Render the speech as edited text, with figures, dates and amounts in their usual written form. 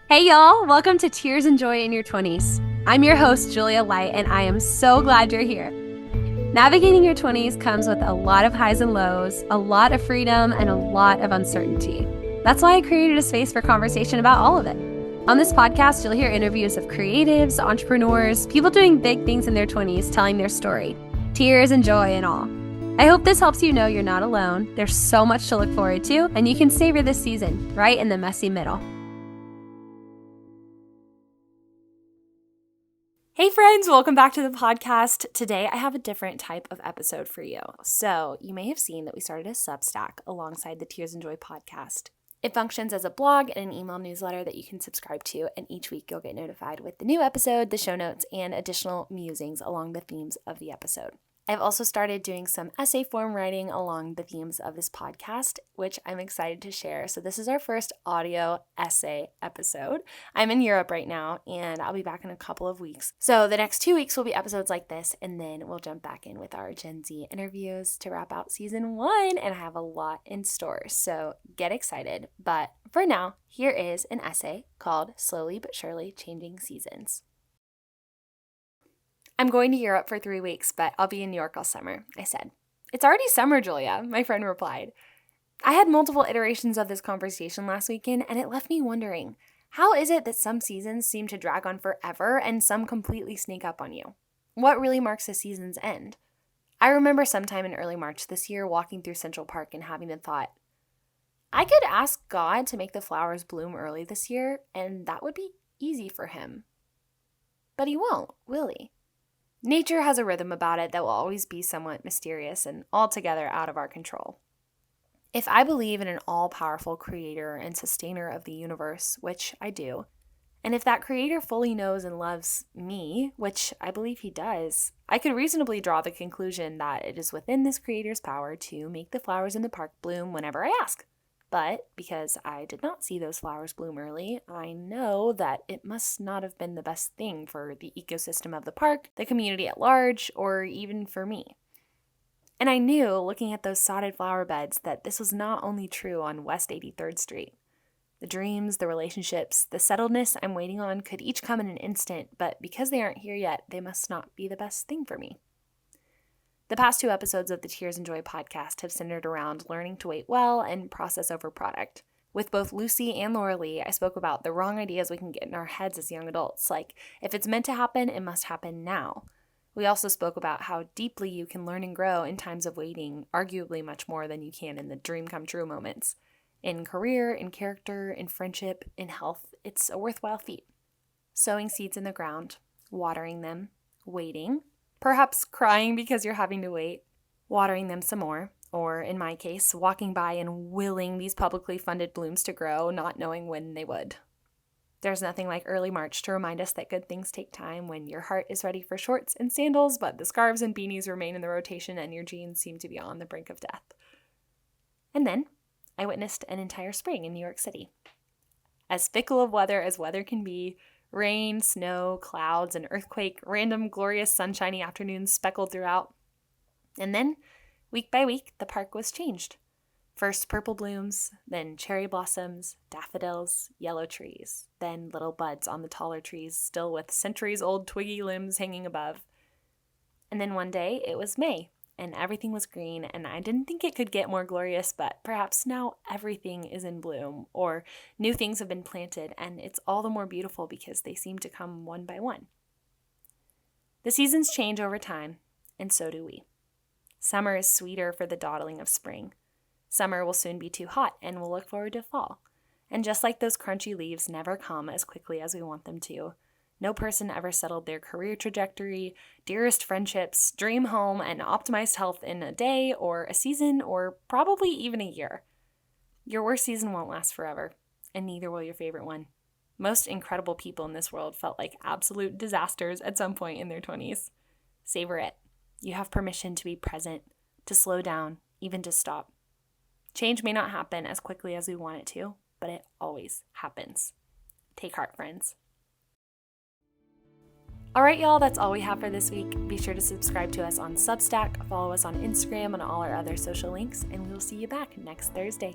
Hey y'all, welcome to Tears and Joy in Your 20s. I'm your host, Julia White, and I am so glad you're here. Navigating your 20s comes with a lot of highs and lows, a lot of freedom, and a lot of uncertainty. That's why I created a space for conversation about all of it. On this podcast, you'll hear interviews of creatives, entrepreneurs, people doing big things in their 20s, telling their story, tears and joy and all. I hope this helps you know you're not alone. There's so much to look forward to, and you can savor this season right in the messy middle. Hey friends, welcome back to the podcast. Today I have a different type of episode for you. So you may have seen that we started a Substack alongside the Tears and Joy podcast. It functions as a blog and an email newsletter that you can subscribe to, and each week you'll get notified with the new episode, the show notes, and additional musings along the themes of the episode. I've also started doing some essay form writing along the themes of this podcast, which I'm excited to share. So this is our first audio essay episode. I'm in Europe right now, and I'll be back in a couple of weeks. So the next 2 weeks will be episodes like this, and then we'll jump back in with our Gen Z interviews to wrap out season 1, and I have a lot in store. So get excited. But for now, here is an essay called Slowly But Surely Changing Seasons. I'm going to Europe for 3 weeks, but I'll be in New York all summer, I said. It's already summer, Julia, my friend replied. I had multiple iterations of this conversation last weekend, and it left me wondering, how is it that some seasons seem to drag on forever and some completely sneak up on you? What really marks a season's end? I remember sometime in early March this year walking through Central Park and having the thought, I could ask God to make the flowers bloom early this year, and that would be easy for him. But he won't, will he? Nature has a rhythm about it that will always be somewhat mysterious and altogether out of our control. If I believe in an all-powerful creator and sustainer of the universe, which I do, and if that creator fully knows and loves me, which I believe he does, I could reasonably draw the conclusion that it is within this creator's power to make the flowers in the park bloom whenever I ask. But because I did not see those flowers bloom early, I know that it must not have been the best thing for the ecosystem of the park, the community at large, or even for me. And I knew, looking at those sodded flower beds, that this was not only true on West 83rd Street. The dreams, the relationships, the settledness I'm waiting on could each come in an instant, but because they aren't here yet, they must not be the best thing for me. The past 2 episodes of the Tears and Joy podcast have centered around learning to wait well and process over product. With both Lucy and Laura Lee, I spoke about the wrong ideas we can get in our heads as young adults, like if it's meant to happen, it must happen now. We also spoke about how deeply you can learn and grow in times of waiting, arguably much more than you can in the dream come true moments. In career, in character, in friendship, in health, it's a worthwhile feat. Sowing seeds in the ground, watering them, waiting, perhaps crying because you're having to wait, watering them some more, or in my case, walking by and willing these publicly funded blooms to grow, not knowing when they would. There's nothing like early March to remind us that good things take time when your heart is ready for shorts and sandals, but the scarves and beanies remain in the rotation and your jeans seem to be on the brink of death. And then I witnessed an entire spring in New York City. As fickle of weather as weather can be, rain, snow, clouds, an earthquake, random glorious sunshiny afternoons speckled throughout. And then, week by week, the park was changed. First purple blooms, then cherry blossoms, daffodils, yellow trees, then little buds on the taller trees, still with centuries-old twiggy limbs hanging above. And then one day, it was May, and everything was green, and I didn't think it could get more glorious, but perhaps now everything is in bloom, or new things have been planted, and it's all the more beautiful because they seem to come one by one. The seasons change over time, and so do we. Summer is sweeter for the dawdling of spring. Summer will soon be too hot, and we'll look forward to fall. And just like those crunchy leaves never come as quickly as we want them to, no person ever settled their career trajectory, dearest friendships, dream home, and optimized health in a day or a season or probably even a year. Your worst season won't last forever, and neither will your favorite one. Most incredible people in this world felt like absolute disasters at some point in their 20s. Savor it. You have permission to be present, to slow down, even to stop. Change may not happen as quickly as we want it to, but it always happens. Take heart, friends. All right, y'all, that's all we have for this week. Be sure to subscribe to us on Substack, follow us on Instagram and all our other social links, and we will see you back next Thursday.